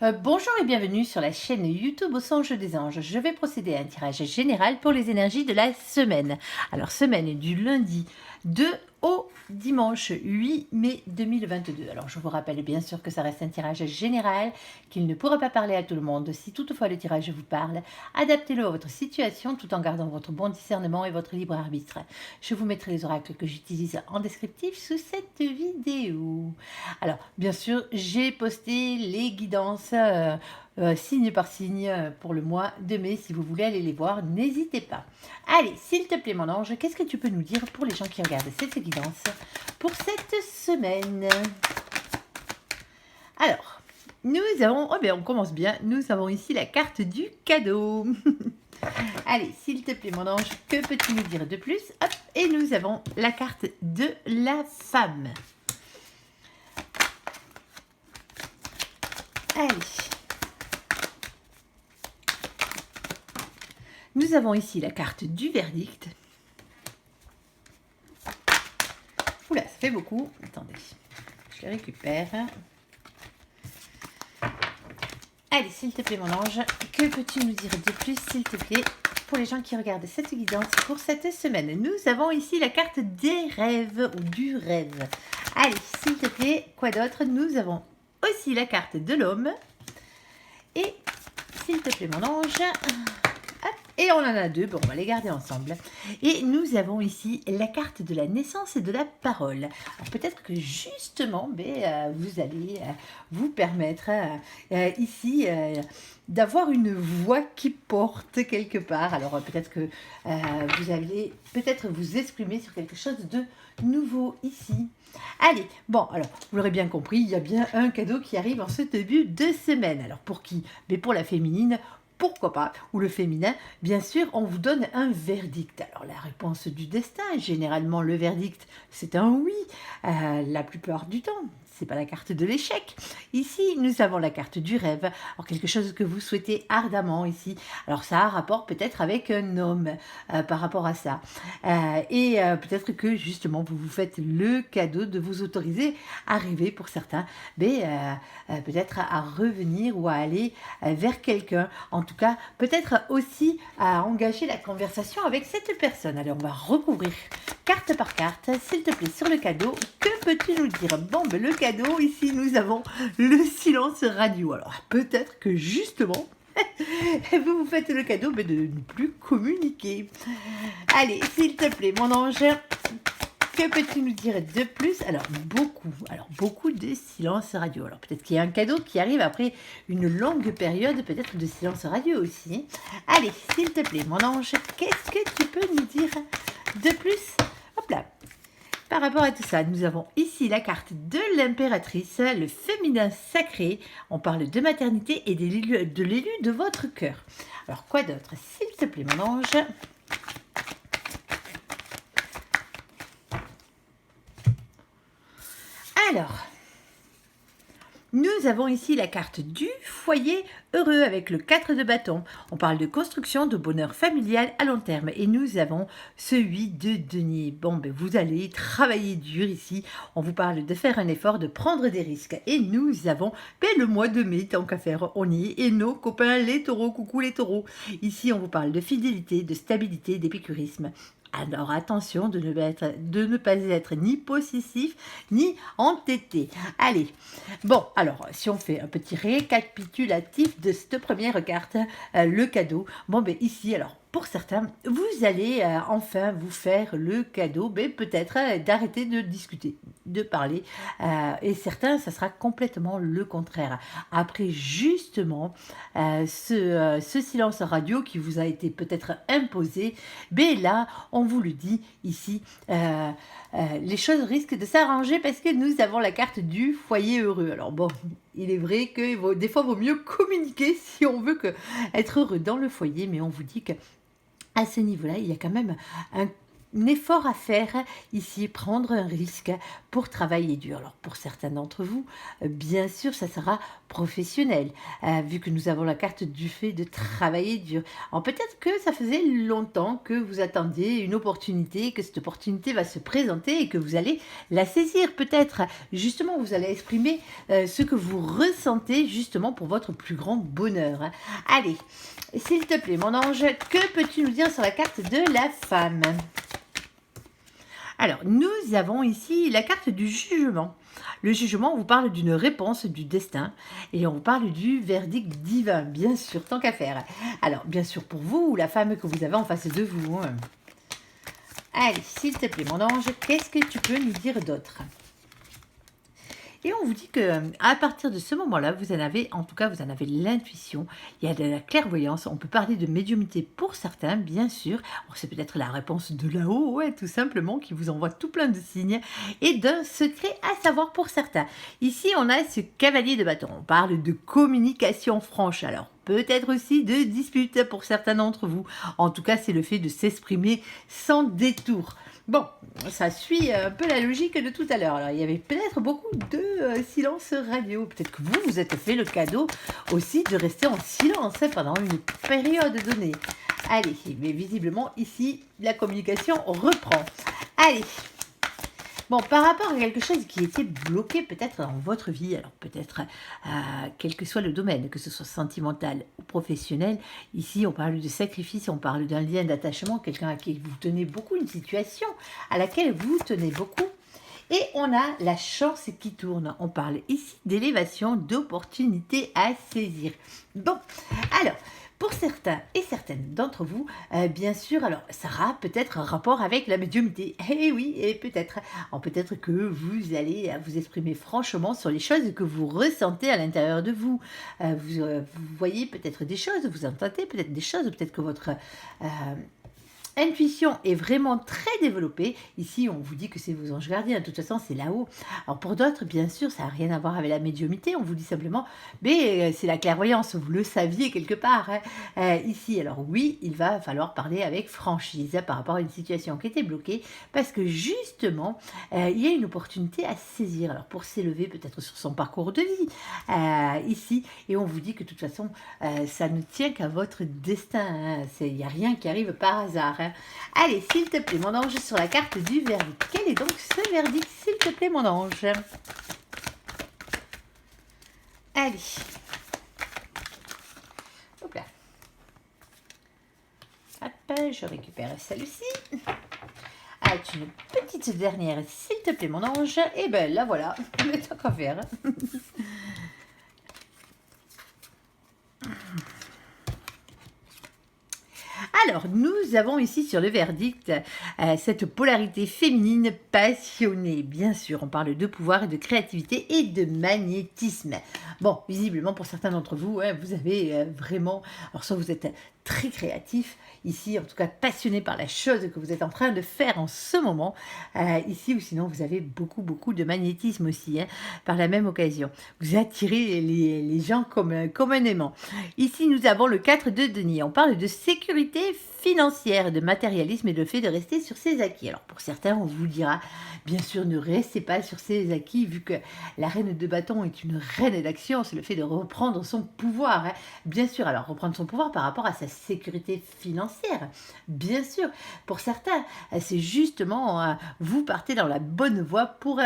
Bonjour et bienvenue sur la chaîne YouTube Au Songe des Anges. Je vais procéder à un tirage général pour les énergies de la semaine. Alors, semaine du lundi 2 au dimanche 8 mai 2022. Alors, je vous rappelle bien sûr que ça reste un tirage général, qu'il ne pourra pas parler à tout le monde. Si toutefois le tirage vous parle, adaptez-le à votre situation tout en gardant votre bon discernement et votre libre arbitre. Je vous mettrai les oracles que j'utilise en descriptif sous cette vidéo. Alors, bien sûr, j'ai posté les guidances signe par signe pour le mois de mai. Si vous voulez aller les voir, n'hésitez pas. Allez, s'il te plaît, mon ange, qu'est-ce que tu peux nous dire pour les gens qui regardent cette guidance pour cette semaine? Alors, nous avons, oh bien, on commence bien, nous avons ici la carte du cadeau. Allez, s'il te plaît, mon ange, que peux-tu nous dire de plus? Hop, et nous avons la carte de la femme. Allez. Nous avons ici la carte du verdict. Oula, ça fait beaucoup. Attendez, je les récupère. Allez, s'il te plaît, mon ange, que peux-tu nous dire de plus, s'il te plaît, pour les gens qui regardent cette guidance pour cette semaine? Nous avons ici la carte des rêves ou du rêve. Allez, s'il te plaît, quoi d'autre? Nous avons aussi la carte de l'homme. Et, s'il te plaît, mon ange... Et on en a deux, bon, on va les garder ensemble. Et nous avons ici la carte de la naissance et de la parole. Alors peut-être que justement, vous allez vous permettre ici d'avoir une voix qui porte quelque part. Alors peut-être que vous allez peut-être vous exprimer sur quelque chose de nouveau ici. Allez, bon, alors, vous l'aurez bien compris, il y a bien un cadeau qui arrive en ce début de semaine. Alors pour qui? Mais pour la féminine, pourquoi pas, ou le féminin, bien sûr, on vous donne un verdict. Alors la réponse du destin, généralement le verdict, c'est un oui, la plupart du temps. C'est pas la carte de l'échec. Ici, nous avons la carte du rêve. Alors, quelque chose que vous souhaitez ardemment ici. Alors, ça a rapport peut-être avec un homme par rapport à ça. Peut-être que, justement, vous vous faites le cadeau de vous autoriser à rêver pour certains, mais peut-être à revenir ou à aller vers quelqu'un. En tout cas, peut-être aussi à engager la conversation avec cette personne. Allez, on va recouvrir carte par carte, s'il te plaît, sur le cadeau. Que peux-tu nous dire? Bon, ben, le cadeau, ici, nous avons le silence radio. Alors, peut-être que, justement, vous vous faites le cadeau de ne plus communiquer. Allez, s'il te plaît, mon ange, que peux-tu nous dire de plus? Alors, beaucoup de silence radio. Alors, peut-être qu'il y a un cadeau qui arrive après une longue période, peut-être de silence radio aussi. Allez, s'il te plaît, mon ange, qu'est-ce que tu peux nous dire de plus? Hop là. Par rapport à tout ça, nous avons ici la carte de l'impératrice, le féminin sacré. On parle de maternité et de l'élu de votre cœur. Alors, quoi d'autre? S'il te plaît, mon ange. Alors, nous avons ici la carte du foyer heureux avec le 4 de bâton. On parle de construction, de bonheur familial à long terme. Et nous avons ce 8 de denier. Bon, ben vous allez travailler dur ici. On vous parle de faire un effort, de prendre des risques. Et nous avons le mois de mai, tant qu'à faire, on y est. Et nos copains les taureaux, coucou les taureaux. Ici, on vous parle de fidélité, de stabilité, d'épicurisme. Alors attention de ne pas être ni possessif ni entêté. Allez, bon, alors si on fait un petit récapitulatif de cette première carte, le cadeau, bon ben ici, alors pour certains, vous allez enfin vous faire le cadeau, peut-être d'arrêter de discuter, de parler, et certains, ça sera complètement le contraire. Après justement ce silence radio qui vous a été peut-être imposé, là, on vous le dit ici, les choses risquent de s'arranger parce que nous avons la carte du foyer heureux. Alors bon, il est vrai que des fois, il vaut mieux communiquer si on veut être heureux dans le foyer, mais on vous dit que à ce niveau-là, il y a quand même effort à faire ici, prendre un risque pour travailler dur. Alors pour certains d'entre vous, bien sûr, ça sera professionnel, vu que nous avons la carte du fait de travailler dur. Alors peut-être que ça faisait longtemps que vous attendiez une opportunité, que cette opportunité va se présenter et que vous allez la saisir peut-être. Justement, vous allez exprimer ce que vous ressentez justement pour votre plus grand bonheur. Allez, s'il te plaît, mon ange, que peux-tu nous dire sur la carte de la femme ? Alors, nous avons ici la carte du jugement. Le jugement, on vous parle d'une réponse du destin et on vous parle du verdict divin, bien sûr, tant qu'à faire. Alors, bien sûr, pour vous ou la femme que vous avez en face de vous. Allez, s'il te plaît, mon ange, qu'est-ce que tu peux nous dire d'autre ? Et on vous dit que à partir de ce moment-là, vous en avez l'intuition, il y a de la clairvoyance, on peut parler de médiumnité pour certains, bien sûr. C'est peut-être la réponse de là-haut, ouais, tout simplement, qui vous envoie tout plein de signes, et d'un secret à savoir pour certains. Ici, on a ce cavalier de bâton, on parle de communication franche, alors peut-être aussi de dispute pour certains d'entre vous. En tout cas, c'est le fait de s'exprimer sans détour. Bon, ça suit un peu la logique de tout à l'heure. Alors, il y avait peut-être beaucoup de silence radio. Peut-être que vous vous êtes fait le cadeau aussi de rester en silence pendant une période donnée. Allez, mais visiblement, ici, la communication reprend. Allez. Bon, par rapport à quelque chose qui était bloqué peut-être dans votre vie, alors peut-être quel que soit le domaine, que ce soit sentimental ou professionnel, ici on parle de sacrifice, on parle d'un lien d'attachement, quelqu'un à qui vous tenez beaucoup, une situation à laquelle vous tenez beaucoup. Et on a la chance qui tourne. On parle ici d'élévation, d'opportunités à saisir. Bon, alors, pour certains et certaines d'entre vous, bien sûr, alors ça aura peut-être un rapport avec la médiumnité. Eh oui, et peut-être. Peut-être que vous allez vous exprimer franchement sur les choses que vous ressentez à l'intérieur de vous. Vous voyez peut-être des choses, vous entendez peut-être des choses, peut-être que votre intuition est vraiment très développée. Ici, on vous dit que c'est vos anges gardiens. De toute façon, c'est là-haut. Alors, pour d'autres, bien sûr, ça n'a rien à voir avec la médiumnité. On vous dit simplement, mais c'est la clairvoyance. Vous le saviez quelque part. Ici, alors oui, il va falloir parler avec franchise par rapport à une situation qui était bloquée parce que justement, il y a une opportunité à saisir. Alors, pour s'élever peut-être sur son parcours de vie, ici, et on vous dit que de toute façon, ça ne tient qu'à votre destin. Il n'y a rien qui arrive par hasard. Allez, s'il te plaît, mon ange, sur la carte du verdict. Quel est donc ce verdict, s'il te plaît, mon ange? Allez. Hop là. Hop, je récupère celle-ci. Ah, une petite dernière, s'il te plaît, mon ange. Et ben là, voilà. Mais tant qu'à faire. Alors, nous avons ici sur le verdict cette polarité féminine passionnée. Bien sûr, on parle de pouvoir et de créativité et de magnétisme. Bon, visiblement, pour certains d'entre vous, vous avez vraiment... Alors, soit vous êtes très créatif, ici, en tout cas passionné par la chose que vous êtes en train de faire en ce moment, ici, ou sinon, vous avez beaucoup de magnétisme aussi, par la même occasion. Vous attirez les gens comme un aimant. Ici, nous avons le 4 de denier. On parle de sécurité financière, de matérialisme et de fait de rester sur ses acquis. Alors, pour certains, on vous dira, bien sûr, ne restez pas sur ses acquis, vu que la reine de bâton est une reine d'action, c'est le fait de reprendre son pouvoir. Bien sûr, alors, reprendre son pouvoir par rapport à sa sécurité financière. Bien sûr, pour certains, c'est justement, vous partez dans la bonne voie pour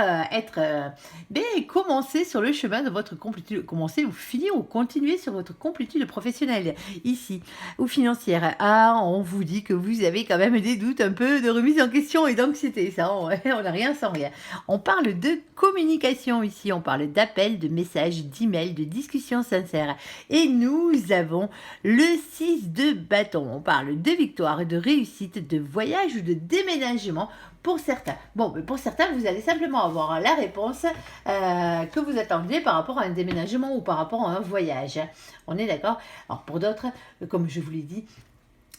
commencer sur le chemin de votre complétude, commencer ou finir ou continuer sur votre complétude professionnelle, ici, ou financière. On vous dit que vous avez quand même des doutes, un peu de remise en question et d'anxiété. Ça, on n'a rien sans rien. On parle de communication ici, on parle d'appels, de messages, d'emails, de discussions sincères. Et nous avons le 6 de bâton. On parle de victoire, de réussite, de voyage ou de déménagement pour certains. Bon, mais pour certains, vous allez simplement avoir la réponse que vous attendiez par rapport à un déménagement ou par rapport à un voyage. On est d'accord? Alors pour d'autres, comme je vous l'ai dit,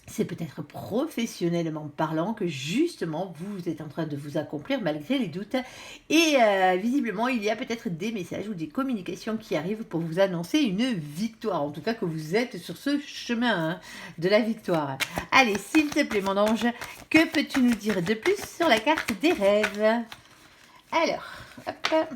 C'est peut-être professionnellement parlant que justement vous êtes en train de vous accomplir malgré les doutes et visiblement il y a peut-être des messages ou des communications qui arrivent pour vous annoncer une victoire, en tout cas que vous êtes sur ce chemin de la victoire. Allez, s'il te plaît mon ange, que peux-tu nous dire de plus sur la carte des rêves? Alors, hop.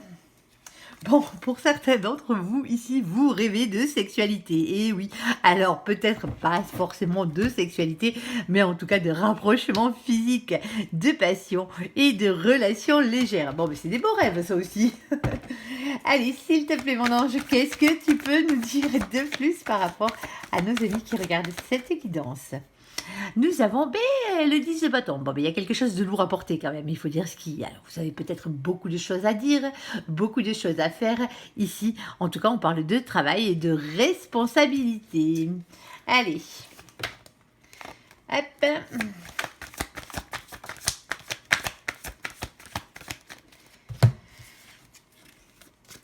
Bon, pour certains d'entre vous, ici, vous rêvez de sexualité. Et oui, alors peut-être pas forcément de sexualité, mais en tout cas de rapprochement physique, de passion et de relations légères. Bon, mais c'est des beaux rêves, ça aussi. Allez, s'il te plaît, mon ange, qu'est-ce que tu peux nous dire de plus par rapport à nos amis qui regardent cette guidance? Nous avons le 10 de bâton. Bon, il y a quelque chose de lourd à porter quand même, il faut dire ce qu'il y a. Alors, vous avez peut-être beaucoup de choses à dire, beaucoup de choses à faire. Ici, en tout cas, on parle de travail et de responsabilité. Allez. Hop.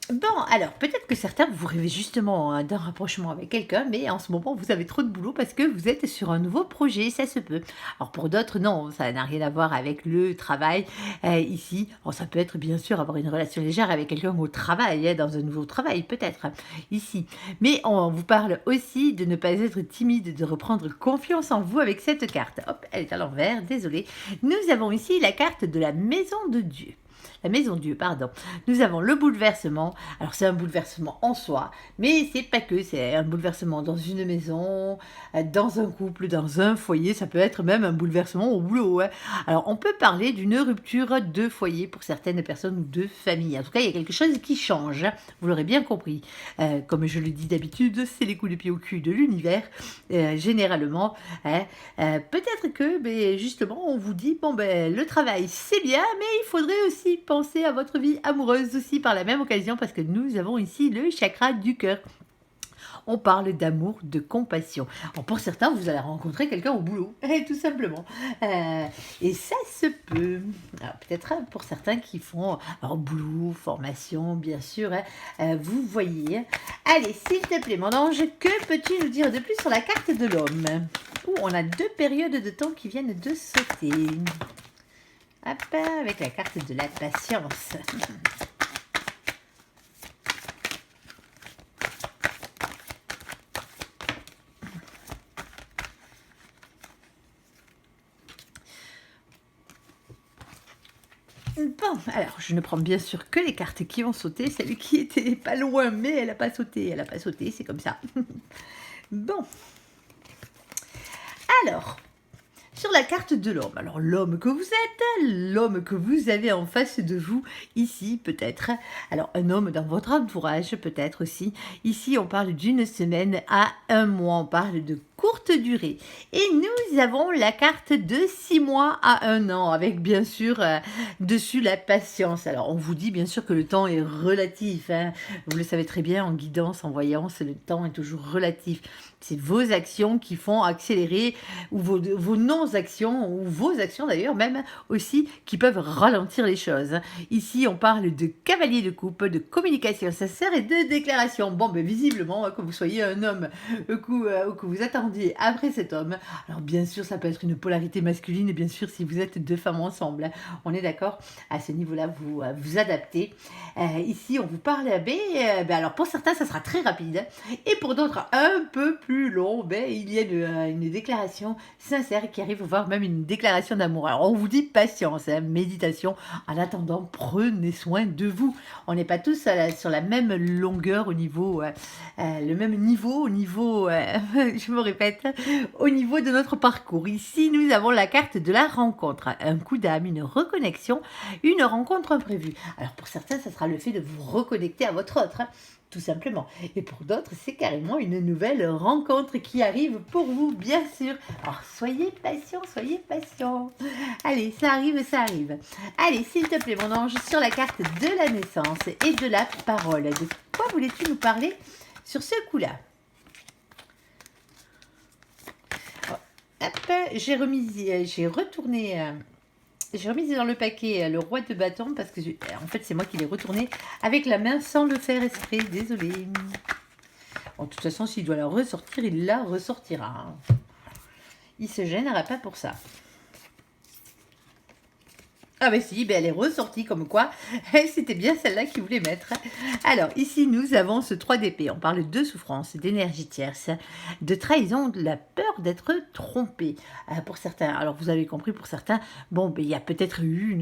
Bon, alors peut-être que certains vous rêvez justement d'un rapprochement avec quelqu'un, mais en ce moment vous avez trop de boulot parce que vous êtes sur un nouveau projet, ça se peut. Alors pour d'autres, non, ça n'a rien à voir avec le travail ici. Alors, ça peut être bien sûr avoir une relation légère avec quelqu'un au travail, dans un nouveau travail peut-être ici. Mais on vous parle aussi de ne pas être timide, de reprendre confiance en vous avec cette carte. Hop, elle est à l'envers, désolée. Nous avons ici la carte de la maison de Dieu. La maison Dieu, pardon. Nous avons le bouleversement. Alors c'est un bouleversement en soi, mais c'est pas que, c'est un bouleversement dans une maison, dans un couple, dans un foyer, ça peut être même un bouleversement au boulot. Alors on peut parler d'une rupture de foyer pour certaines personnes ou de famille. En tout cas, il y a quelque chose qui change, vous l'aurez bien compris. Comme je le dis d'habitude, c'est les coups de pied au cul de l'univers, généralement. Peut-être que justement on vous dit, bon le travail c'est bien, mais il faudrait aussi penser à votre vie amoureuse aussi par la même occasion parce que nous avons ici le chakra du cœur. On parle d'amour, de compassion. Alors pour certains, vous allez rencontrer quelqu'un au boulot, tout simplement. Et ça se peut. Alors peut-être pour certains qui font alors boulot, formation, bien sûr. Vous voyez. Allez, s'il te plaît, mon ange, que peux-tu nous dire de plus sur la carte de l'homme? On a 2 périodes de temps qui viennent de sauter. Hop, avec la carte de la patience. Bon, alors je ne prends bien sûr que les cartes qui ont sauté, celle qui était pas loin, mais elle n'a pas sauté, c'est comme ça. Bon. Alors, sur la carte de l'homme, alors l'homme que vous êtes, l'homme que vous avez en face de vous, ici peut-être, alors un homme dans votre entourage peut-être aussi, ici on parle d'une semaine à 1 mois, on parle de courte durée. Et nous avons la carte de 6 mois à 1 an, avec bien sûr dessus la patience. Alors on vous dit bien sûr que le temps est relatif, vous le savez très bien en guidance, en voyance, le temps est toujours relatif. C'est vos actions qui font accélérer, ou vos non-actions, ou vos actions d'ailleurs même aussi, qui peuvent ralentir les choses. Ici on parle de cavalier de coupe, de communication sincère et de déclaration. Bon, visiblement, que vous soyez un homme ou que vous attendiez après cet homme, alors bien sûr ça peut être une polarité masculine, et bien sûr si vous êtes 2 femmes ensemble, on est d'accord, à ce niveau-là vous vous adaptez. Ici on vous parle, alors pour certains ça sera très rapide, et pour d'autres un peu plus long, il y a une déclaration sincère qui arrive, voire même une déclaration d'amour. Alors on vous dit patience, méditation, en attendant prenez soin de vous. On n'est pas tous sur la même longueur au niveau, le même niveau, au niveau, je me répète, au niveau de notre parcours. Ici nous avons la carte de la rencontre, un coup d'âme, une reconnexion, une rencontre imprévue. Alors pour certains ça sera le fait de vous reconnecter à votre autre, tout simplement. Et pour d'autres, c'est carrément une nouvelle rencontre qui arrive pour vous, bien sûr. Alors, soyez patient, soyez patient. Allez, ça arrive, ça arrive. Allez, s'il te plaît, mon ange, sur la carte de la naissance et de la parole, de quoi voulais-tu nous parler sur ce coup-là? Hop, j'ai retourné... J'ai remis dans le paquet le roi de bâton parce que en fait c'est moi qui l'ai retourné avec la main sans le faire exprès, désolé. Bon, de toute façon s'il doit la ressortir, il la ressortira. Il se gênera pas pour ça. Ah ben si, ben elle est ressortie comme quoi, c'était bien celle-là qu'il voulait mettre. Alors ici nous avons ce 3 d'épée, on parle de souffrance, d'énergie tierce, de trahison, de la peur d'être trompé. Pour certains, alors vous avez compris, pour certains, bon ben il y a peut-être eu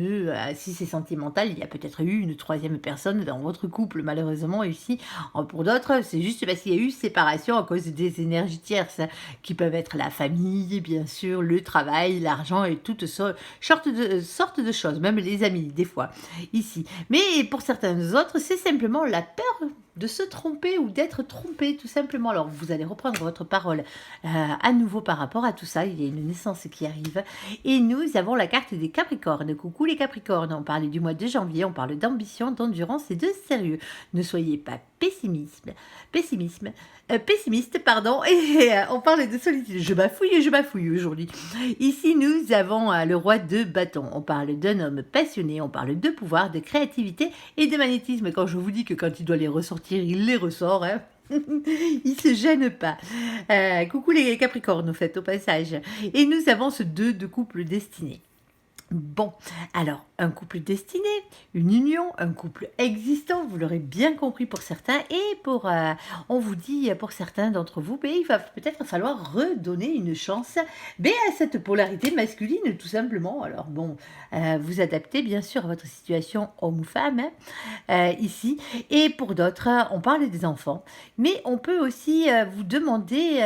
si c'est sentimental, il y a peut-être eu une troisième personne dans votre couple malheureusement ici. Pour d'autres, c'est juste parce qu'il y a eu séparation à cause des énergies tierces, qui peuvent être la famille, bien sûr, le travail, l'argent et toutes sortes de choses, même les amis, des fois, ici. Mais pour certains autres, c'est simplement la peur de se tromper ou d'être trompé, tout simplement. Alors, vous allez reprendre votre parole à nouveau par rapport à tout ça. Il y a une naissance qui arrive. Et nous avons la carte des Capricornes. Coucou les Capricornes, on parle du mois de janvier, on parle d'ambition, d'endurance et de sérieux. Ne soyez pas pessimiste, pardon, et on parle de solitude. Je bafouille aujourd'hui. Ici, nous avons le roi de bâton. On parle d'un homme passionné, on parle de pouvoir, de créativité et de magnétisme. Quand je vous dis que quand il doit les ressortir, il les ressort, hein. Il se gêne pas. Coucou les Capricornes, au fait, au passage. Et nous avons ce 2 de couple destiné. Bon, alors, un couple destiné, une union, un couple existant, vous l'aurez bien compris pour certains, et on vous dit pour certains d'entre vous, il va peut-être falloir redonner une chance à cette polarité masculine, tout simplement. Alors bon, vous adaptez bien sûr à votre situation homme ou femme, ici, et pour d'autres, on parle des enfants, mais on peut aussi vous demander,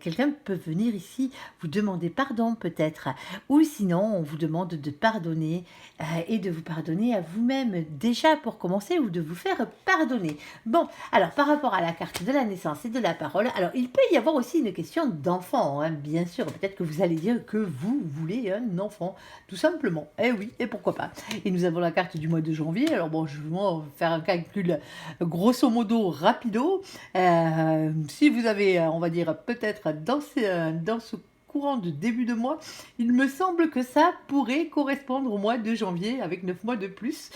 quelqu'un peut venir ici, vous demander pardon peut-être, ou sinon on vous demande de pardonner et de vous pardonner à vous-même déjà pour commencer, ou de vous faire pardonner. Bon, alors par rapport à la carte de la naissance et de la parole, alors il peut y avoir aussi une question d'enfant, hein, bien sûr. Peut-être que vous allez dire que vous voulez un enfant, tout simplement. Eh oui, et pourquoi pas. Et nous avons la carte du mois de janvier. Alors bon, je vais faire un calcul grosso modo rapido. Si vous avez, on va dire, peut-être dans ce courant de début de mois, il me semble que ça pourrait correspondre au mois de janvier avec 9 mois de plus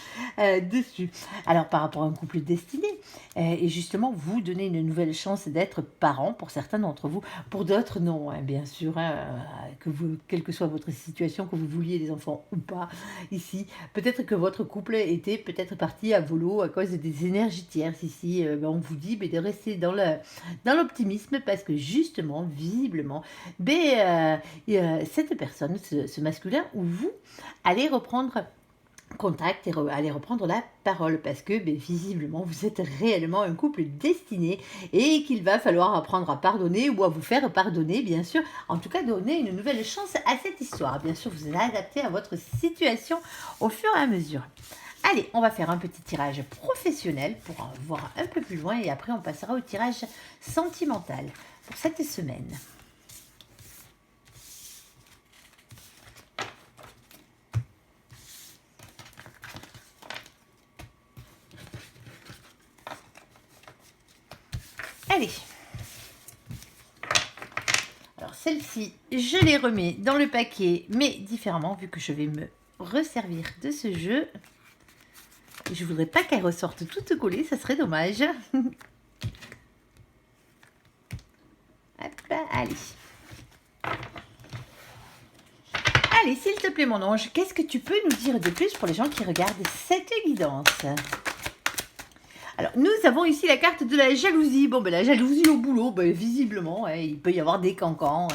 dessus. Alors par rapport à un couple destiné, et justement vous donnez une nouvelle chance d'être parent pour certains d'entre vous, pour d'autres non, hein, bien sûr, hein, quelle que soit votre situation, que vous vouliez des enfants ou pas, ici, peut-être que votre couple était peut-être parti à volo à cause des énergies tierces ici, on vous dit de rester dans l'optimisme parce que justement, visiblement, cette personne, ce masculin, ou vous, allez reprendre contact et allez reprendre la parole parce que visiblement vous êtes réellement un couple destiné et qu'il va falloir apprendre à pardonner ou à vous faire pardonner, bien sûr, en tout cas donner une nouvelle chance à cette histoire. Bien sûr, vous allez adapter à votre situation au fur et à mesure. Allez, on va faire un petit tirage professionnel pour voir un peu plus loin et après on passera au tirage sentimental pour cette semaine. Allez, alors celle-ci, je les remets dans le paquet, mais différemment, vu que je vais me resservir de ce jeu. Et je voudrais pas qu'elle ressorte toute collée, ça serait dommage. Hop, allez. Allez, s'il te plaît mon ange, qu'est-ce que tu peux nous dire de plus pour les gens qui regardent cette guidance ? Alors, nous avons ici la carte de la jalousie. Bon, la jalousie au boulot, visiblement, il peut y avoir des cancans,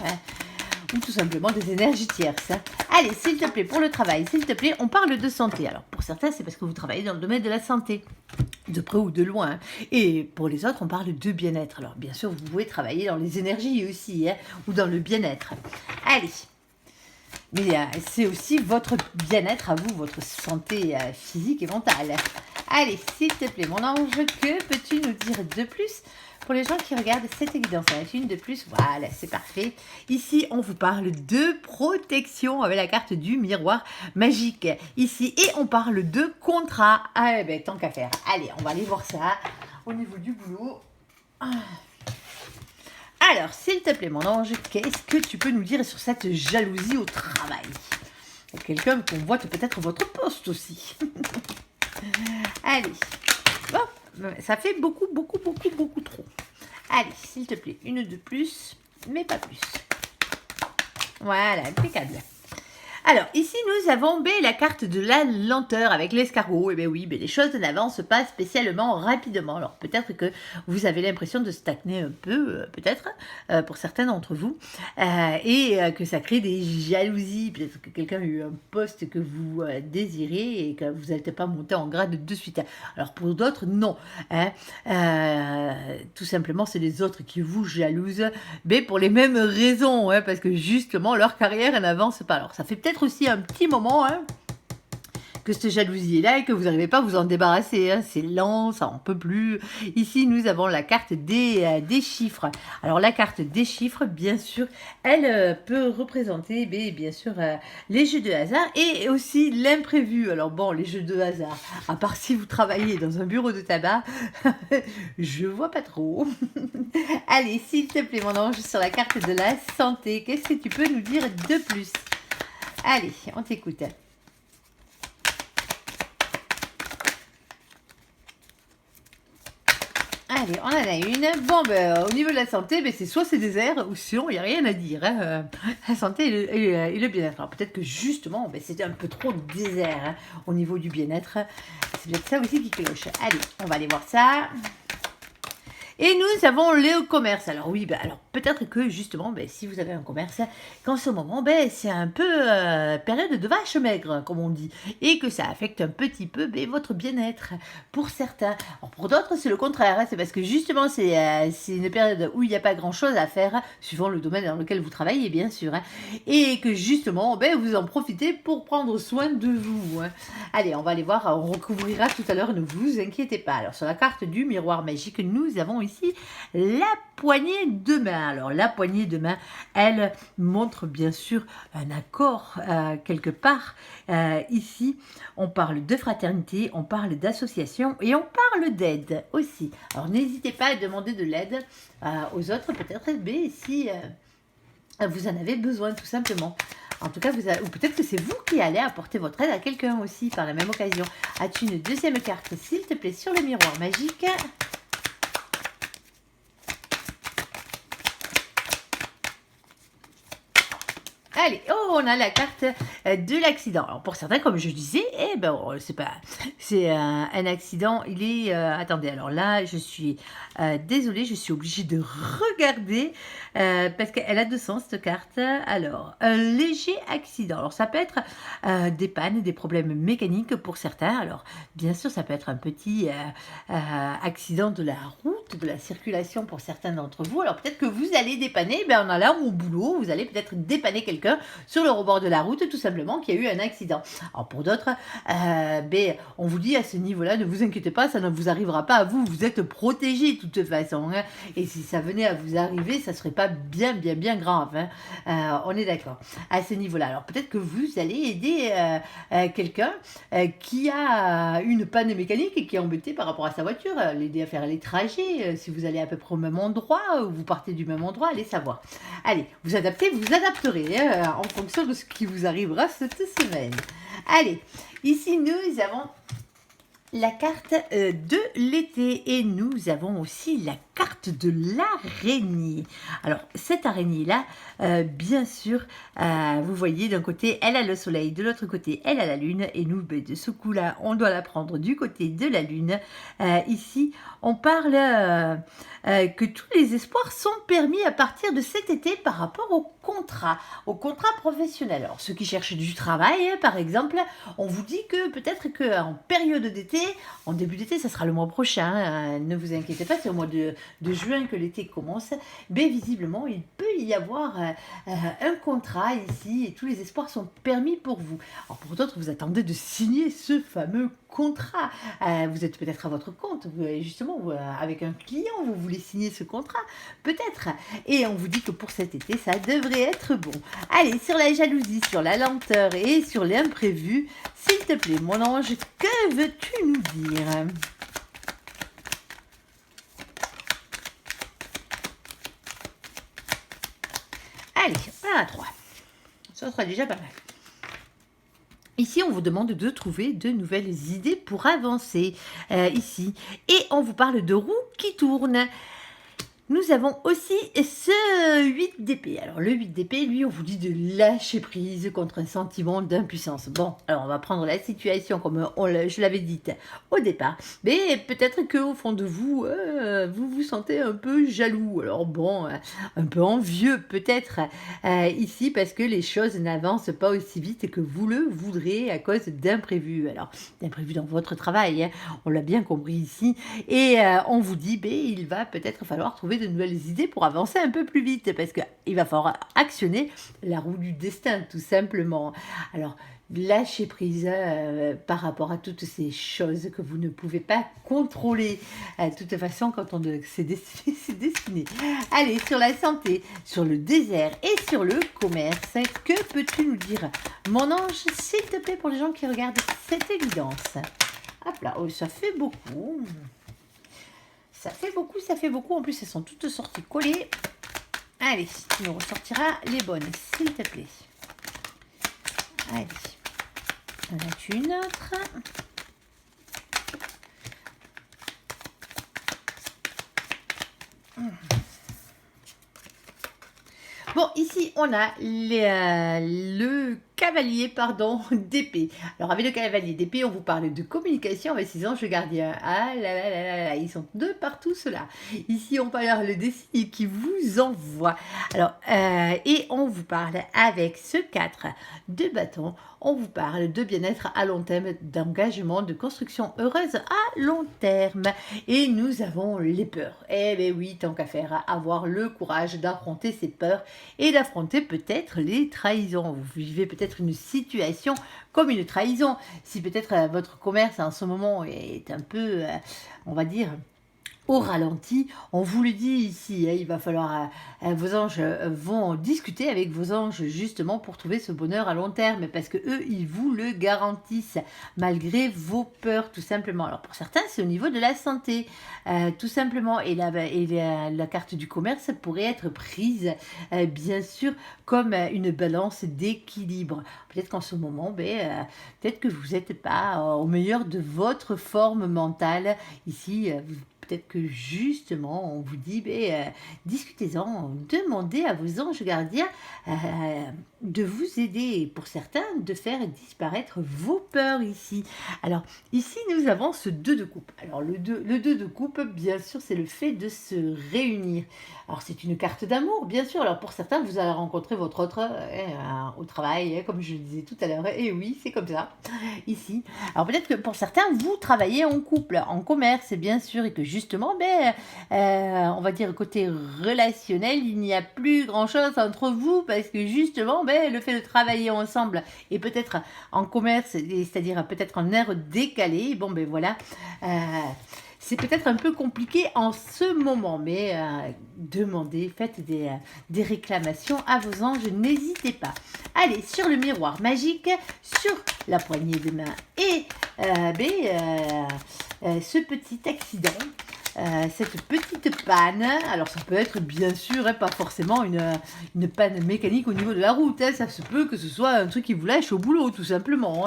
ou tout simplement des énergies tierces. Allez, s'il te plaît, pour le travail, s'il te plaît, on parle de santé. Alors, pour certains, c'est parce que vous travaillez dans le domaine de la santé, de près ou de loin. Et pour les autres, on parle de bien-être. Alors, bien sûr, vous pouvez travailler dans les énergies aussi, ou dans le bien-être. Allez. Mais c'est aussi votre bien-être à vous, votre santé physique et mentale. Allez, s'il te plaît, mon ange, que peux-tu nous dire de plus pour les gens qui regardent cette guidance? Une de plus, voilà, c'est parfait. Ici, on vous parle de protection avec la carte du miroir magique. Ici, et on parle de contrat. Ah, tant qu'à faire. Allez, on va aller voir ça au niveau du boulot. Alors, s'il te plaît, mon ange, qu'est-ce que tu peux nous dire sur cette jalousie au travail? Quelqu'un qu'on voit peut-être votre poste aussi. Allez. Bon, ça fait beaucoup trop. Allez, s'il te plaît, une de plus, mais pas plus. Voilà, impeccable. Alors, ici, nous avons la carte de la lenteur avec l'escargot. Eh bien oui, les choses n'avancent pas spécialement rapidement. Alors, peut-être que vous avez l'impression de stagner un peu, peut-être, pour certains d'entre vous, que ça crée des jalousies. Peut-être que quelqu'un a eu un poste que vous désirez et que vous n'êtes pas monté en grade de suite. Alors, pour d'autres, non. Hein. Tout simplement, c'est les autres qui vous jalousent, mais pour les mêmes raisons, hein, parce que justement, leur carrière n'avance pas. Alors, ça fait peut-être aussi un petit moment que cette jalousie est là et que vous n'arrivez pas à vous en débarrasser. Hein. C'est lent, ça en peut plus. Ici, nous avons la carte des chiffres. Alors, la carte des chiffres, bien sûr, elle peut représenter, bien sûr, les jeux de hasard et aussi l'imprévu. Alors, bon, les jeux de hasard, à part si vous travaillez dans un bureau de tabac, je vois pas trop. Allez, s'il te plaît, mon ange, sur la carte de la santé, qu'est-ce que tu peux nous dire de plus? Allez, on t'écoute. Allez, on en a une. Bon, au niveau de la santé, c'est soit c'est désert ou sinon il n'y a rien à dire. Hein. La santé et le bien-être. Alors peut-être que justement, c'était un peu trop désert hein, au niveau du bien-être. C'est peut-être ça aussi qui cloche. Allez, on va aller voir ça. Et nous avons le commerce. Alors oui, alors peut-être que justement, si vous avez un commerce, qu'en ce moment, c'est un peu période de vache maigre, comme on dit, et que ça affecte un petit peu votre bien-être pour certains. Alors pour d'autres, c'est le contraire. Hein, c'est parce que justement, c'est une période où il n'y a pas grand-chose à faire, suivant le domaine dans lequel vous travaillez, bien sûr. Hein, et que justement, vous en profitez pour prendre soin de vous. Hein. Allez, on va aller voir, on recouvrira tout à l'heure, ne vous inquiétez pas. Alors sur la carte du miroir magique, nous avons ici la poignée de main. Alors la poignée de main, elle montre bien sûr un accord quelque part. Ici, on parle de fraternité, on parle d'association et on parle d'aide aussi. Alors n'hésitez pas à demander de l'aide aux autres, peut-être si vous en avez besoin tout simplement. En tout cas, ou peut-être que c'est vous qui allez apporter votre aide à quelqu'un aussi par la même occasion. As-tu une deuxième carte, s'il te plaît, sur le miroir magique ? Allez, on a la carte de l'accident. Alors pour certains, comme je disais, c'est un accident. Il est, attendez, alors là, je suis désolée, je suis obligée de regarder parce qu'elle a deux sens cette carte. Alors, un léger accident. Alors ça peut être des pannes, des problèmes mécaniques pour certains. Alors bien sûr, ça peut être un petit accident de la route, de la circulation pour certains d'entre vous. Alors peut-être que vous allez dépanner, en allant au boulot, vous allez peut-être dépanner quelqu'un sur le rebord de la route, tout simplement, qui a eu un accident. Alors pour d'autres, on vous dit à ce niveau-là, ne vous inquiétez pas, ça ne vous arrivera pas à vous, vous êtes protégés de toute façon. Hein, et si ça venait à vous arriver, ça serait pas bien grave. Hein, on est d'accord à ce niveau-là. Alors peut-être que vous allez aider quelqu'un qui a une panne mécanique et qui est embêté par rapport à sa voiture, l'aider à faire les trajets, si vous allez à peu près au même endroit, ou vous partez du même endroit, allez savoir. Allez, vous adaptez, vous adapterez en fonction de ce qui vous arrivera cette semaine. Allez, ici nous avons la carte de l'été et nous avons aussi la carte de l'araignée. Alors cette araignée-là, bien sûr, vous voyez d'un côté elle a le soleil, de l'autre côté elle a la lune et nous de ce coup-là on doit la prendre du côté de la lune. Ici on parle que tous les espoirs sont permis à partir de cet été par rapport au contrat professionnel. Alors ceux qui cherchent du travail par exemple, on vous dit que peut-être qu'en période d'été, en début d'été, ça sera le mois prochain, ne vous inquiétez pas, c'est au mois de juin que l'été commence, mais visiblement il peut y avoir un contrat ici et tous les espoirs sont permis pour vous. Alors pour d'autres, vous attendez de signer ce fameux contrat, vous êtes peut-être à votre compte, justement avec un client, vous voulez signer ce contrat, peut-être, et on vous dit que pour cet été, ça devrait être bon. Allez, sur la jalousie, sur la lenteur et sur l'imprévu, s'il te plaît, mon ange, que veux-tu nous dire ? Allez, on a 3. Ça sera déjà pas mal. Ici, on vous demande de trouver de nouvelles idées pour avancer ici. Et on vous parle de roues qui tournent. Nous avons aussi ce 8 d'épée. Alors le 8 d'épée, lui, on vous dit de lâcher prise contre un sentiment d'impuissance. Bon, alors on va prendre la situation comme je l'avais dit au départ. Mais peut-être qu'au fond de vous, vous vous sentez un peu jaloux. Alors bon, un peu envieux peut-être ici parce que les choses n'avancent pas aussi vite que vous le voudrez à cause d'imprévus. Alors, d'imprévus dans votre travail, hein, on l'a bien compris ici. Et on vous dit, il va peut-être falloir trouver de nouvelles idées pour avancer un peu plus vite parce qu'il va falloir actionner la roue du destin tout simplement. Alors lâcher prise par rapport à toutes ces choses que vous ne pouvez pas contrôler. De toute façon, quand c'est destiné, c'est destiné. Allez, sur la santé, sur le désert et sur le commerce, que peux-tu nous dire, mon ange, s'il te plaît, pour les gens qui regardent cette évidence? Hop là, oh, ça fait beaucoup. Ça fait beaucoup, ça fait beaucoup. En plus, elles sont toutes sorties collées. Allez, tu nous ressortiras les bonnes, s'il te plaît. Allez. On a une autre. Bon, ici, on a le cavalier, pardon, d'épée. Alors, avec le cavalier d'épée, on vous parle de communication avec ces anges gardiens. Ah là là là là là, ils sont de partout, ceux-là. Ici, on parle des signes qui vous envoient. Alors, et on vous parle avec ce 4 de bâton. On vous parle de bien-être à long terme, d'engagement, de construction heureuse à long terme. Et nous avons les peurs. Eh bien oui, tant qu'à faire, avoir le courage d'affronter ces peurs et d'affronter peut-être les trahisons. Vous vivez peut-être une situation comme une trahison. Si peut-être votre commerce en ce moment est un peu, on va dire, au ralenti, on vous le dit ici, il va falloir, vos anges vont discuter avec vos anges justement pour trouver ce bonheur à long terme, parce que eux, ils vous le garantissent, malgré vos peurs, tout simplement. Alors pour certains, c'est au niveau de la santé, tout simplement, et la carte du commerce pourrait être prise, bien sûr, comme une balance d'équilibre. Peut-être qu'en ce moment, peut-être que vous n'êtes pas au meilleur de votre forme mentale, ici, peut-être que justement, on vous dit, discutez-en, demandez à vos anges gardiens de vous aider, et pour certains, de faire disparaître vos peurs ici. Alors, ici, nous avons ce 2 de coupe. Alors, le 2 de coupe, bien sûr, c'est le fait de se réunir. Alors, c'est une carte d'amour, bien sûr. Alors, pour certains, vous allez rencontrer votre autre au travail, comme je le disais tout à l'heure. Et oui, c'est comme ça, ici. Alors, peut-être que pour certains, vous travaillez en couple, en commerce, bien sûr, et que justement, on va dire côté relationnel, il n'y a plus grand-chose entre vous, parce que justement, le fait de travailler ensemble, et peut-être en commerce, c'est-à-dire peut-être en air décalé, voilà, c'est peut-être un peu compliqué en ce moment, mais demandez, faites des réclamations à vos anges, n'hésitez pas. Allez, sur le miroir magique, sur la poignée de main et ce petit accident, cette petite panne. Alors ça peut être bien sûr pas forcément une panne mécanique au niveau de la route, ça se peut que ce soit un truc qui vous lâche au boulot tout simplement.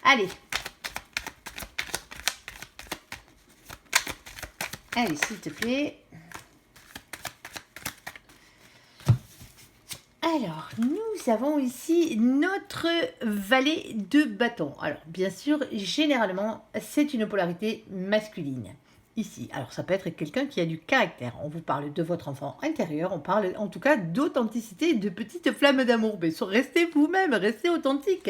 Allez, s'il te plaît. Alors, nous avons ici notre valet de bâton. Alors, bien sûr, généralement, c'est une polarité masculine. Ici, alors ça peut être quelqu'un qui a du caractère. On vous parle de votre enfant intérieur, on parle en tout cas d'authenticité, de petites flammes d'amour. Mais restez vous-même, restez authentique.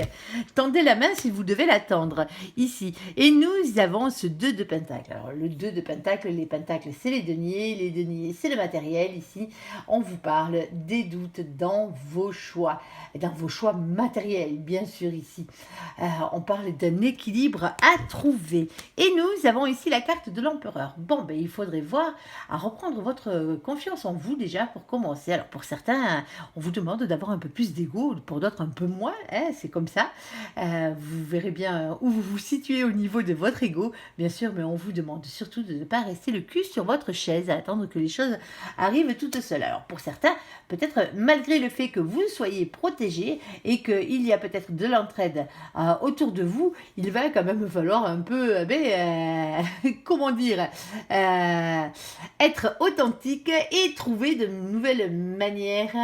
Tendez la main si vous devez la tendre, ici. Et nous avons ce 2 de pentacle. Alors le 2 de pentacle, les pentacles c'est les deniers c'est le matériel. Ici, on vous parle des doutes dans vos choix matériels, bien sûr ici. On parle d'un équilibre à trouver. Et nous avons ici la carte de l'empereur. Bon, il faudrait voir à reprendre votre confiance en vous déjà pour commencer. Alors pour certains, on vous demande d'avoir un peu plus d'ego, pour d'autres un peu moins, c'est comme ça. Vous verrez bien où vous vous situez au niveau de votre ego, bien sûr, mais on vous demande surtout de ne pas rester le cul sur votre chaise, à attendre que les choses arrivent toutes seules. Alors pour certains, peut-être malgré le fait que vous soyez protégé et qu'il y a peut-être de l'entraide autour de vous, il va quand même falloir un peu, comment dire, être authentique et trouver de nouvelles manières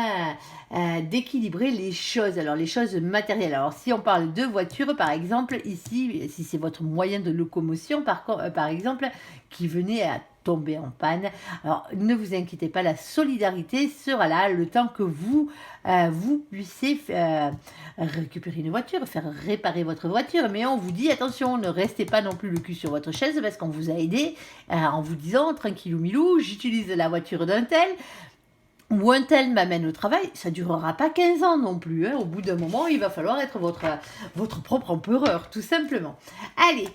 d'équilibrer les choses. Alors, les choses matérielles. Alors, si on parle de voiture, par exemple, ici, si c'est votre moyen de locomotion, par exemple, qui venait à tomber en panne. Alors, ne vous inquiétez pas, la solidarité sera là le temps que vous puissiez récupérer une voiture, faire réparer votre voiture. Mais on vous dit, attention, ne restez pas non plus le cul sur votre chaise parce qu'on vous a aidé en vous disant, tranquillou milou, j'utilise la voiture d'un tel, ou un tel m'amène au travail, ça ne durera pas 15 ans non plus. Hein. Au bout d'un moment, il va falloir être votre propre empereur, tout simplement. Allez,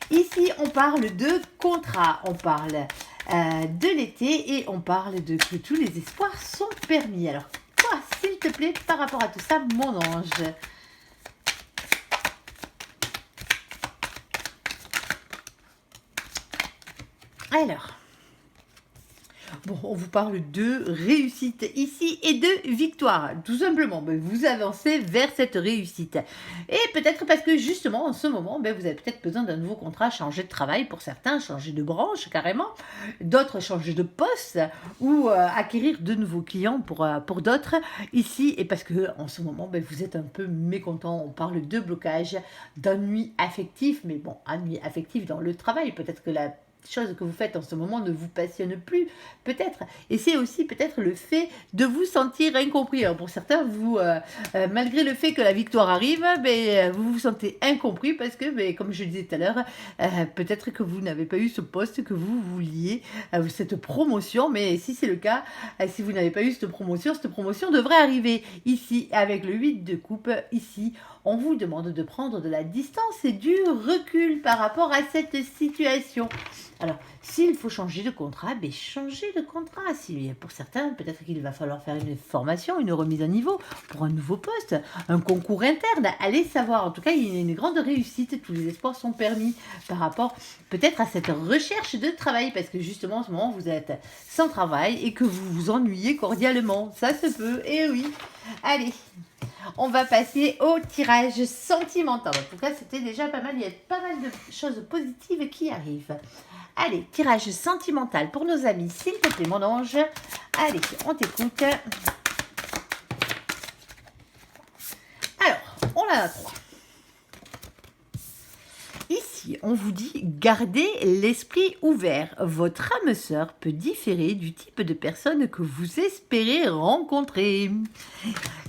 ici, on parle de contrat, on parle de l'été et on parle de que tous les espoirs sont permis. Alors, toi, s'il te plaît, par rapport à tout ça, mon ange. Alors, bon, on vous parle de réussite ici et de victoire. Tout simplement, vous avancez vers cette réussite. Et peut-être parce que justement, en ce moment, vous avez peut-être besoin d'un nouveau contrat, changer de travail pour certains, changer de branche carrément, d'autres changer de poste ou acquérir de nouveaux clients pour d'autres ici. Et parce que en ce moment, vous êtes un peu mécontent. On parle de blocage, d'ennui affectif, mais bon, ennui affectif dans le travail. Peut-être que la chose que vous faites en ce moment ne vous passionne plus, peut-être. Et c'est aussi peut-être le fait de vous sentir incompris. Alors pour certains, vous, malgré le fait que la victoire arrive, vous vous sentez incompris parce que, comme je le disais tout à l'heure, peut-être que vous n'avez pas eu ce poste que vous vouliez, cette promotion. Mais si c'est le cas, si vous n'avez pas eu cette promotion devrait arriver ici avec le 8 de coupe. Ici, on vous demande de prendre de la distance et du recul par rapport à cette situation. Alors, s'il faut changer de contrat, changez de contrat. Si, pour certains, peut-être qu'il va falloir faire une formation, une remise à niveau pour un nouveau poste, un concours interne. Allez savoir. En tout cas, il y a une grande réussite. Tous les espoirs sont permis par rapport peut-être à cette recherche de travail. Parce que justement, en ce moment, vous êtes sans travail et que vous vous ennuyez cordialement. Ça se peut. Et oui. Allez. On va passer au tirage sentimental. En tout cas, c'était déjà pas mal. Il y a pas mal de choses positives qui arrivent. Allez, tirage sentimental pour nos amis, s'il te plaît, mon ange. Allez, on t'écoute. Alors, on en a 3. Ici, on vous dit, gardez l'esprit ouvert. Votre âme sœur peut différer du type de personne que vous espérez rencontrer.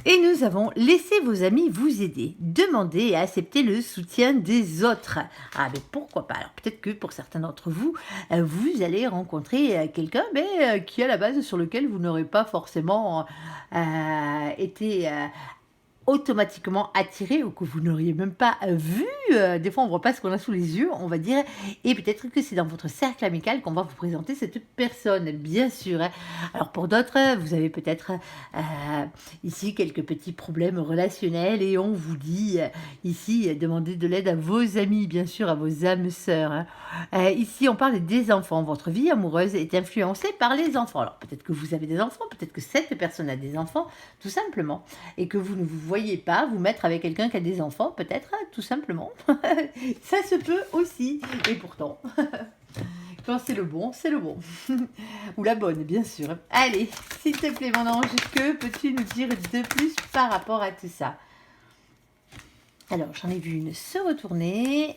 Et nous avons laissé vos amis vous aider. Demandez et acceptez le soutien des autres. Ah, mais pourquoi pas? Alors, peut-être que pour certains d'entre vous, vous allez rencontrer quelqu'un qui est à la base sur lequel vous n'aurez pas forcément été automatiquement attiré ou que vous n'auriez même pas vu. Des fois, on ne voit pas ce qu'on a sous les yeux, on va dire. Et peut-être que c'est dans votre cercle amical qu'on va vous présenter cette personne, bien sûr. Hein. Alors, pour d'autres, vous avez peut-être ici quelques petits problèmes relationnels et on vous dit ici, demandez de l'aide à vos amis, bien sûr, à vos âmes sœurs. Hein. Ici, on parle des enfants. Votre vie amoureuse est influencée par les enfants. Alors, peut-être que vous avez des enfants, peut-être que cette personne a des enfants, tout simplement. Et que vous ne vous voyez pas vous mettre avec quelqu'un qui a des enfants, peut-être, tout simplement. Ça se peut aussi. Et pourtant, quand c'est le bon, c'est le bon. Ou la bonne, bien sûr. Allez, s'il te plaît, mon ange, que peux-tu nous dire de plus par rapport à tout ça? Alors, j'en ai vu une se retourner.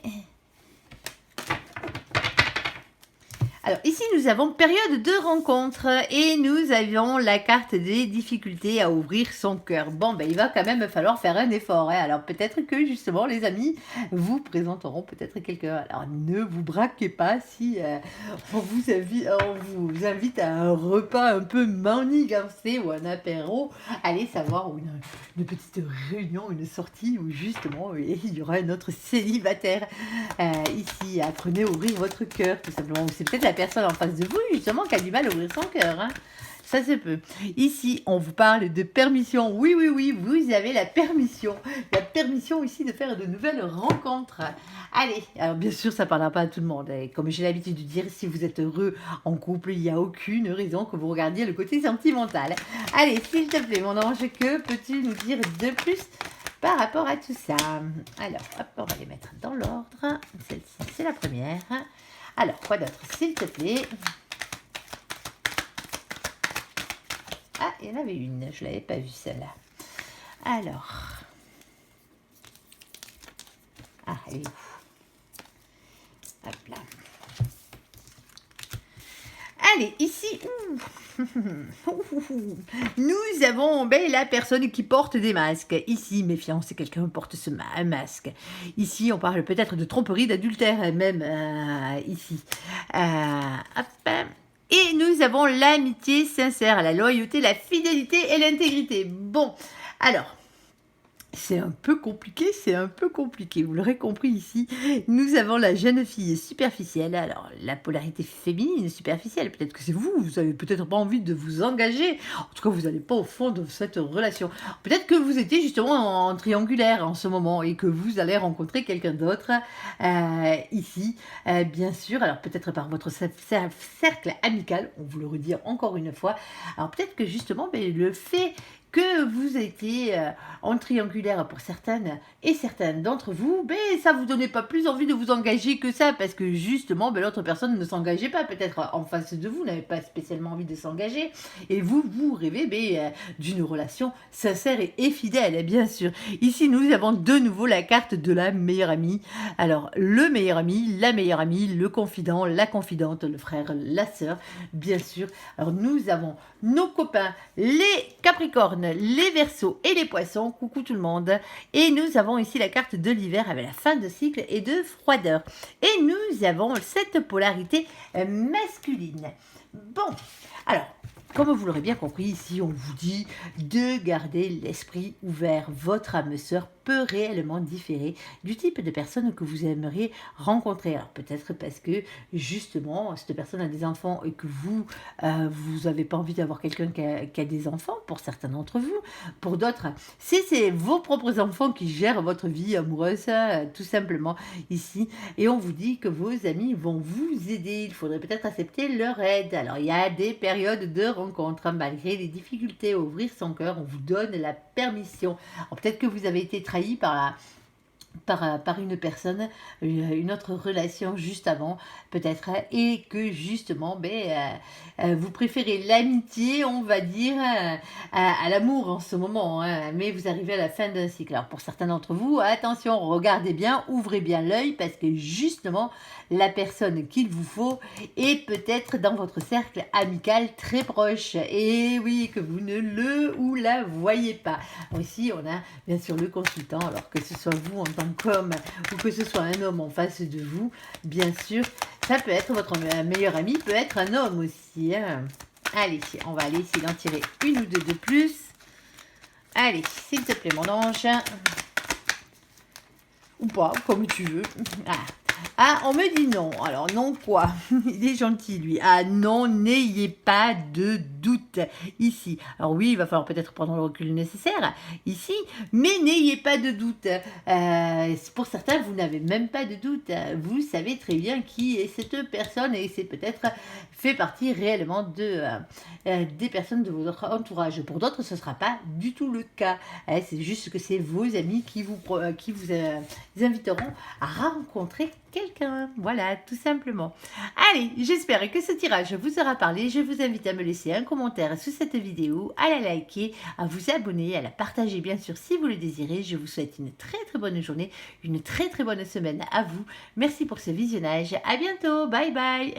Alors ici, nous avons période de rencontre et nous avions la carte des difficultés à ouvrir son cœur. Bon, il va quand même falloir faire un effort. Hein. Alors peut-être que justement, les amis vous présenteront peut-être quelqu'un. Alors ne vous braquez pas si on vous invite à un repas un peu manigancé ou un apéro. Allez savoir, ou une petite réunion, une sortie où justement il y aura un autre célibataire ici. Apprenez à ouvrir votre cœur tout simplement. C'est peut-être la personne en face de vous, justement, qui a du mal à ouvrir son cœur. Hein. Ça se peut. Ici, on vous parle de permission. Oui, vous avez la permission. La permission ici de faire de nouvelles rencontres. Allez, alors bien sûr, ça ne parlera pas à tout le monde. Et comme j'ai l'habitude de dire, si vous êtes heureux en couple, il n'y a aucune raison que vous regardiez le côté sentimental. Allez, s'il te plaît, mon ange, que peux-tu nous dire de plus par rapport à tout ça? Alors, hop, on va les mettre dans l'ordre. Celle-ci, c'est la première. Alors, quoi d'autre, s'il te plaît? Ah, il y en avait une, je ne l'avais pas vue celle-là. Alors. Ah, elle est où? Hop là. Allez, ici, nous avons la personne qui porte des masques. Ici, méfiance, c'est quelqu'un qui porte un masque. Ici, on parle peut-être de tromperie, d'adultère, même ici. Hop. Et nous avons l'amitié sincère, la loyauté, la fidélité et l'intégrité. Bon, alors. C'est un peu compliqué, vous l'aurez compris ici. Nous avons la jeune fille superficielle, alors la polarité féminine superficielle, peut-être que c'est vous n'avez peut-être pas envie de vous engager, en tout cas vous n'allez pas au fond de cette relation. Peut-être que vous étiez justement en triangulaire en ce moment et que vous allez rencontrer quelqu'un d'autre ici, bien sûr, alors peut-être par votre cercle amical, on vous le redit encore une fois, alors peut-être que justement le fait que vous étiez en triangulaire pour certaines et certains d'entre vous, ça vous donnait pas plus envie de vous engager que ça, parce que justement, l'autre personne ne s'engageait pas, peut-être en face de vous, n'avait pas spécialement envie de s'engager, et vous rêvez d'une relation sincère et fidèle, bien sûr. Ici, nous avons de nouveau la carte de la meilleure amie. Alors, le meilleur ami, la meilleure amie, le confident, la confidente, le frère, la sœur, bien sûr. Alors, nous avons nos copains, les Capricornes, les Verseaux et les Poissons, coucou tout le monde. Et nous avons ici la carte de l'hiver avec la fin de cycle et de froideur. Et nous avons cette polarité masculine. Bon, alors, comme vous l'aurez bien compris, ici on vous dit de garder l'esprit ouvert. Votre âme sœur peut réellement différer du type de personne que vous aimeriez rencontrer. Alors peut-être parce que justement cette personne a des enfants et que vous n'avez pas envie d'avoir quelqu'un qui a des enfants, pour certains d'entre vous. Pour d'autres, c'est vos propres enfants qui gèrent votre vie amoureuse, tout simplement ici. Et on vous dit que vos amis vont vous aider. Il faudrait peut-être accepter leur aide. Alors il y a des périodes de rencontres, malgré les difficultés à ouvrir son cœur, on vous donne la permission. Peut-être que vous avez été trahi par une personne, une autre relation juste avant, peut-être, et que justement, vous préférez l'amitié, on va dire, à l'amour en ce moment, mais vous arrivez à la fin d'un cycle. Alors pour certains d'entre vous, attention, regardez bien, ouvrez bien l'œil, parce que justement, la personne qu'il vous faut est peut-être dans votre cercle amical très proche, et oui, que vous ne le ou la voyez pas. Ici, on a bien sûr le consultant, alors que ce soit vous en tant qu'homme ou que ce soit un homme en face de vous, bien sûr, ça peut être votre meilleur ami, peut être un homme aussi. Allez, on va aller essayer d'en tirer une ou deux de plus. Allez, s'il te plaît, mon ange. Ou pas, comme tu veux. Ah, on me dit non. Alors, non quoi? Il est gentil, lui. Ah non, n'ayez pas de doute ici. Alors oui, il va falloir peut-être prendre le recul nécessaire ici, mais n'ayez pas de doute. Pour certains, vous n'avez même pas de doute. Vous savez très bien qui est cette personne et c'est peut-être fait partie réellement des personnes de votre entourage. Pour d'autres, ce ne sera pas du tout le cas. C'est juste que c'est vos amis qui vous inviteront à rencontrer quelqu'un. Voilà, tout simplement. Allez, j'espère que ce tirage vous aura parlé. Je vous invite à me laisser un commentaire sous cette vidéo, à la liker, à vous abonner, à la partager bien sûr si vous le désirez. Je vous souhaite une très très bonne journée, une très très bonne semaine à vous. Merci pour ce visionnage. À bientôt. Bye bye.